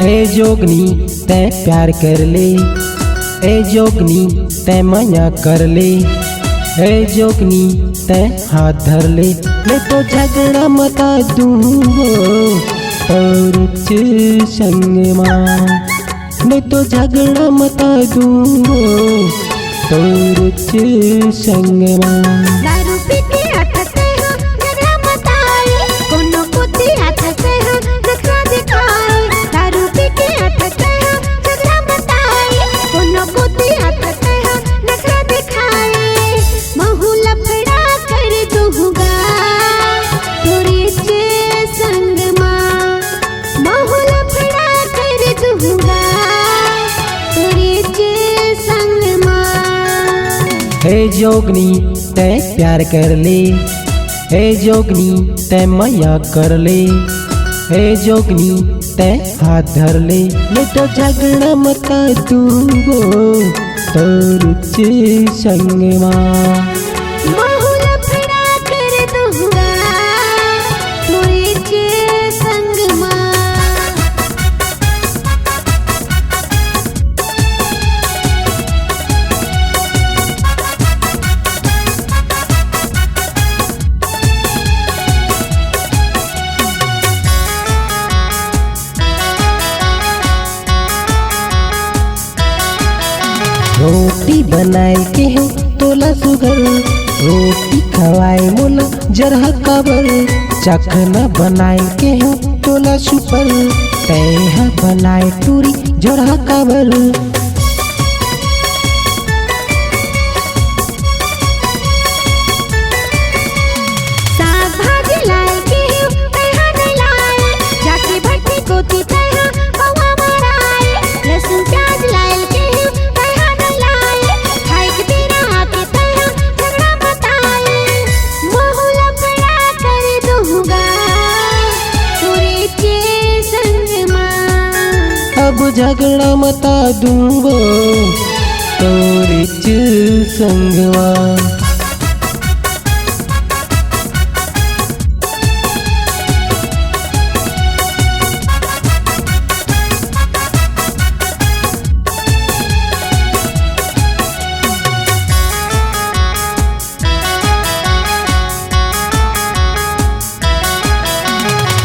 ए जोगनी ते प्यार कर ले, ए जोगनी ते माया कर ले, ए जोगनी ते हाथ धर ले। मैं तो झगड़ा मता दूंगो और संग माँ, मैं तो झगड़ा मता दूंगो और संग माँ। दारू पी के अटकते हो झगड़ा मताए, कोनो कुत्ती अटकते हो नखरा दिखाए। दारू पी के अटकते हो झगड़ा मताए, कोनो कुत्ती अटकते हो नखरा दिखाए। महू लफड़ा कर दूंगा तोरे चे संग माँ, महू लफड़ा कर दूंगा तोरे चे संग माँ। हे जोगनी ते प्यार कर ले, हे जोगनी ते माया कर ले, हे जोगनी ते हाथ धर ले। मैं तो झगड़ा मता दूंगो तोर संग माँ। महू लफड़ा कर दूंगा तोरे चे संग माँ। रोटी बनाए के हो तोला सुगर, रोटी खवाए मोला जरह कबर। चखना बनाए के हो तोला सुपर, तैहा बनाए टूरी जरह कबर। साग भाजी लाए के हो तैहा नहीं लाए, जाके भट्टी कोती तैहा कौवा माराए। लहसुन प्याज लाए के हो तैहा नहीं लाए, खाए के तेरा आके तैहा झगड़ा मताए। महू लफड़ा कर दूंगा तोरे चे संग माँ। अब झगड़ा मता दूंगो तोरे संगवा।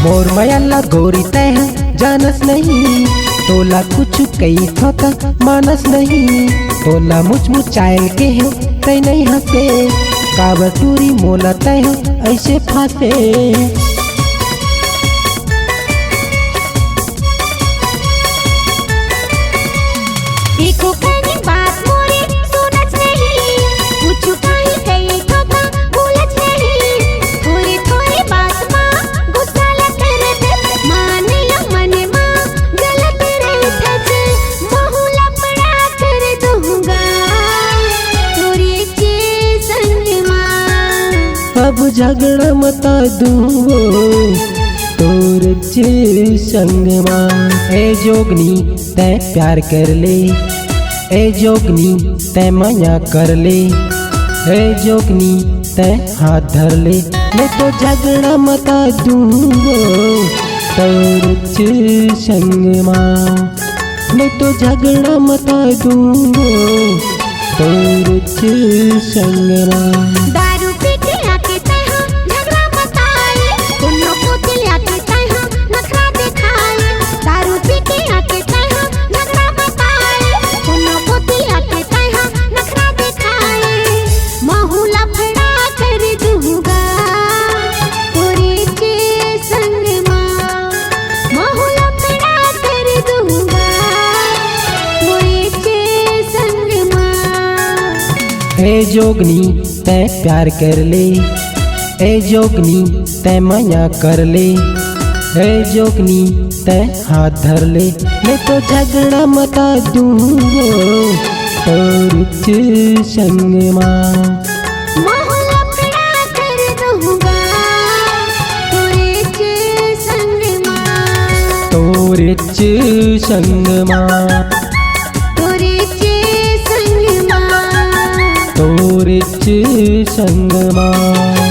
मोर मयल्ला गोरी तैहा जानस नहीं, तोला कुछ कई थोता मानस नहीं। तोला मुच मुचायल के हो तै नहीं हंसे, काबर टूरी मोला तैहा ऐसे फांसे। एको कहनी बात मोरे सुनत नहीं, कुछ कहीं कहीं थोता बोलत नहीं। थोड़ी थोड़ी बात माँ गुस्सा करत, माने या मने माँ गलत रहत। महू लफड़ा कर दूंगा तोरे चे संग माँ। अब झगड़ा मता दूंगो तोर संग माँ। ए जोगनी ते प्यार कर ले, ए जोगनी ते माया कर ले, ए जोगनी ते हाथ धर ले। मैं तो झगड़ा मता दूंगो तोर संग माँ, मैं तो झगड़ा मता दूंगो तोर संग माँ। दारू पी के आके तैहा झगड़ा मताए, कोनो कुत्ती आके तैहा नखरा दिखाए। दारू पी के आके तैहा झगड़ा मताए, कोनो कुत्ती आके तैहा नखरा दिखाए। महू लफड़ा कर दूंगा तोरे चे संग माँ, महू लफड़ा कर दूंगा तोरे चे संग माँ। ए जोगनी ते प्यार कर ले, ए जोगनी ते माया कर ले, ए जोगनी ते हाथ धर ले। मैं तो झगड़ा मता दूंगो तोर संग माँ। महू लफड़ा कर दूंगा तोरे चे संग माँ। तोरे संग माँ, तोरे चे संग माँ। तोरे संग माँ।